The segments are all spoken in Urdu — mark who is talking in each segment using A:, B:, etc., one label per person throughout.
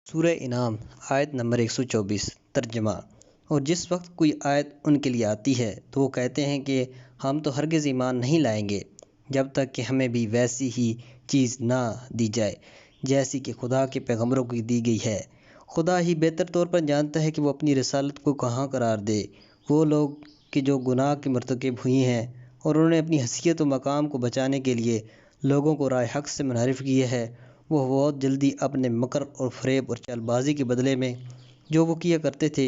A: سورہ انعام آیت نمبر 124 ترجمہ۔ اور جس وقت کوئی آیت ان کے لیے آتی ہے تو وہ کہتے ہیں کہ ہم تو ہرگز ایمان نہیں لائیں گے جب تک کہ ہمیں بھی ویسی ہی چیز نہ دی جائے جیسی کہ خدا کے پیغمبروں کو دی گئی ہے۔ خدا ہی بہتر طور پر جانتا ہے کہ وہ اپنی رسالت کو کہاں قرار دے۔ وہ لوگ کہ جو گناہ کے مرتکب ہوئی ہیں اور انہوں نے اپنی حیثیت و مقام کو بچانے کے لیے لوگوں کو راہ حق سے منحرف کیا ہے، وہ بہت جلدی اپنے مکر اور فریب اور چال بازی کے بدلے میں جو وہ کیا کرتے تھے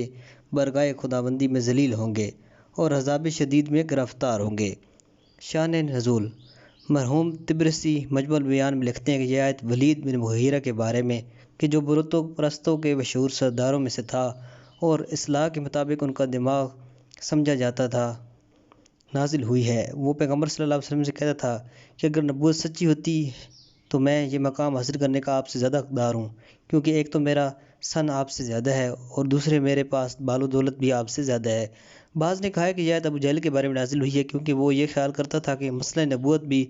A: برگاہ خداوندی میں ذلیل ہوں گے اور عذاب شدید میں گرفتار ہوں گے۔ شان نزول۔ مرحوم طبرسی مجمع البیان میں لکھتے ہیں کہ یہ آیت ولید بن مغیرہ کے بارے میں کہ جو بت پرستوں کے مشہور سرداروں میں سے تھا اور اصطلاح کے مطابق ان کا دماغ سمجھا جاتا تھا، نازل ہوئی ہے۔ وہ پیغمبر صلی اللہ علیہ وسلم سے کہتا تھا کہ اگر نبوت سچی ہوتی تو میں یہ مقام حاصل کرنے کا آپ سے زیادہ حقدار ہوں، کیونکہ ایک تو میرا سن آپ سے زیادہ ہے اور دوسرے میرے پاس بال و دولت بھی آپ سے زیادہ ہے۔ بعض نے کہا ہے کہ یہ آیت ابو جہل کے بارے میں نازل ہوئی ہے کیونکہ وہ یہ خیال کرتا تھا کہ مسئلہ نبوت بھی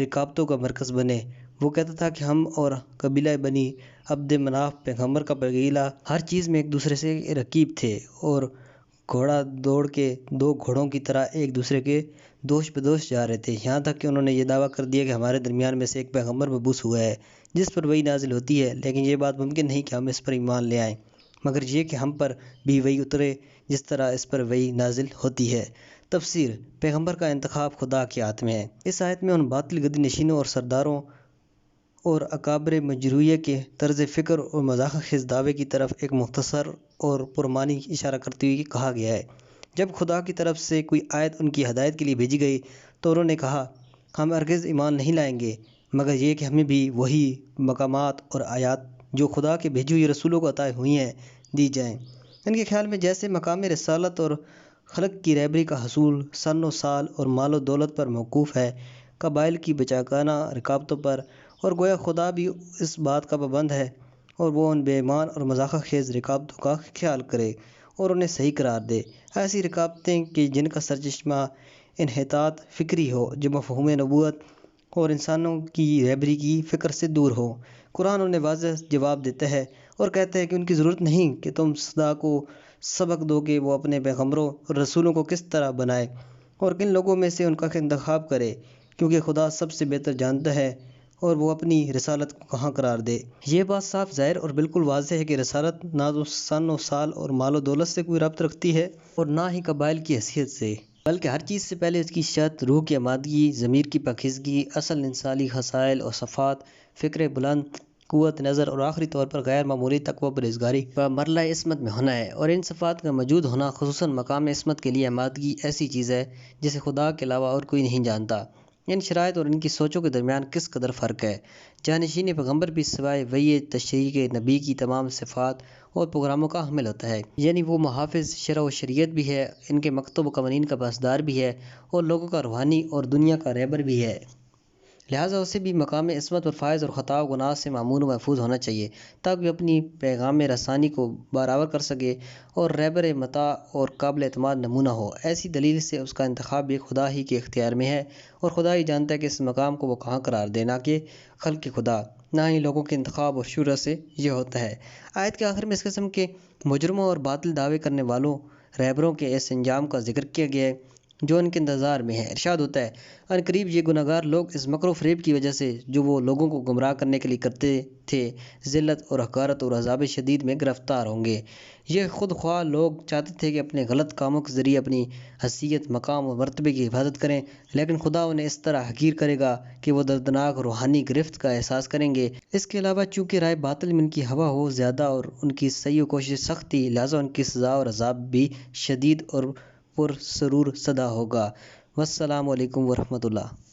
A: رکابتوں کا مرکز بنے۔ وہ کہتا تھا کہ ہم اور قبیلہ بنی عبد مناف پیغمبر کا قبیلہ ہر چیز میں ایک دوسرے سے رقیب تھے اور گھوڑا دوڑ کے دو گھوڑوں کی طرح ایک دوسرے کے دوش بدوش جا رہے تھے، یہاں تک کہ انہوں نے یہ دعویٰ کر دیا کہ ہمارے درمیان میں سے ایک پیغمبر مبعوث ہوا ہے جس پر وحی نازل ہوتی ہے، لیکن یہ بات ممکن نہیں کہ ہم اس پر ایمان لے آئیں مگر یہ کہ ہم پر بھی وحی اترے جس طرح اس پر وحی نازل ہوتی ہے۔ تفسیر۔ پیغمبر کا انتخاب خدا کے ہاتھ میں ہے۔ اس آیت میں ان باطل گدی نشینوں اور سرداروں اور اکابر مجروحیہ کے طرز فکر اور مذاق خیز دعوے کی طرف ایک مختصر اور پرمعنی اشارہ کرتے ہوئے کہا گیا ہے۔ جب خدا کی طرف سے کوئی آیت ان کی ہدایت کے لیے بھیجی گئی تو انہوں نے کہا ہم ہرگز ایمان نہیں لائیں گے مگر یہ کہ ہمیں بھی وہی مقامات اور آیات جو خدا کے بھیجے ہوئے رسولوں کو عطا ہوئی ہیں دی جائیں۔ ان کے خیال میں جیسے مقام رسالت اور خلق کی رہبری کا حصول سن و سال اور مال و دولت پر موقوف ہے، قبائل کی بچاکانہ رکابتوں پر، اور گویا خدا بھی اس بات کا پابند ہے اور وہ ان بے ایمان اور مذاق خیز رکابتوں کا خیال کرے اور انہیں صحیح قرار دے۔ ایسی رکابتیں کہ جن کا سرچشمہ انحطاط فکری ہو، جو مفہوم نبوت اور انسانوں کی رہبری کی فکر سے دور ہو۔ قرآن انہیں واضح جواب دیتا ہے اور کہتا ہے کہ ان کی ضرورت نہیں کہ تم خدا کو سبق دو کہ وہ اپنے پیغمبروں اور رسولوں کو کس طرح بنائے اور کن لوگوں میں سے ان کا انتخاب کرے، کیونکہ خدا سب سے بہتر جانتا ہے اور وہ اپنی رسالت کو کہاں قرار دے۔ یہ بات صاف ظاہر اور بالکل واضح ہے کہ رسالت نہ تو سن و سال اور مال و دولت سے کوئی ربط رکھتی ہے اور نہ ہی قبائل کی حیثیت سے، بلکہ ہر چیز سے پہلے اس کی شرط روح کی آمادگی، ضمیر کی پاکیزگی، اصل انسانی خصائل اور صفات، فکر بلند، قوت نظر اور آخری طور پر غیر معمولی تقویٰ پرہیزگاری کا مرحلہ عصمت میں ہونا ہے، اور ان صفات کا موجود ہونا خصوصاً مقام عصمت کے لیے آمادگی ایسی چیز ہے جسے خدا کے علاوہ اور کوئی نہیں جانتا۔ ان شرائط اور ان کی سوچوں کے درمیان کس قدر فرق ہے۔ جانشین پیغمبر بھی سوائے وحی تشریع نبی کی تمام صفات اور پروگراموں کا حامل ہوتا ہے، یعنی وہ محافظ شرع و شریعت بھی ہے، ان کے مکتوب و قوانین کا پاسدار بھی ہے اور لوگوں کا روحانی اور دنیا کا رہبر بھی ہے، لہٰذا اسے بھی مقام عصمت اور فائز اور خطا و گناہ سے معمون و محفوظ ہونا چاہیے تاکہ وہ اپنی پیغام رسانی کو برابر کر سکے اور رہبر مطاع اور قابل اعتماد نمونہ ہو۔ ایسی دلیل سے اس کا انتخاب بھی خدا ہی کے اختیار میں ہے اور خدا ہی جانتا ہے کہ اس مقام کو وہ کہاں قرار دے، نہ کہ خلق خدا، نہ ہی لوگوں کے انتخاب اور شورى سے یہ ہوتا ہے۔ آیت کے آخر میں اس قسم کے مجرموں اور باطل دعوے کرنے والوں رہبروں کے اس انجام کا ذکر کیا گیا ہے جو ان کے انتظار میں ہے۔ ارشاد ہوتا ہے ان قریب یہ گناہگار لوگ اس مکر و فریب کی وجہ سے جو وہ لوگوں کو گمراہ کرنے کے لیے کرتے تھے ذلت اور حقارت اور عذاب شدید میں گرفتار ہوں گے۔ یہ خود خواہ لوگ چاہتے تھے کہ اپنے غلط کاموں کے ذریعے اپنی حیثیت، مقام اور مرتبے کی حفاظت کریں، لیکن خدا انہیں اس طرح حقیر کرے گا کہ وہ دردناک روحانی گرفت کا احساس کریں گے۔ اس کے علاوہ چونکہ رائے باطل میں ان کی ہوا ہو زیادہ اور ان کی سعی و کوشش سخت تھی، لہٰذا ان کی سزا اور عذاب بھی شدید اور پرسرور صدا ہوگا۔ والسلام علیکم ورحمۃ اللہ۔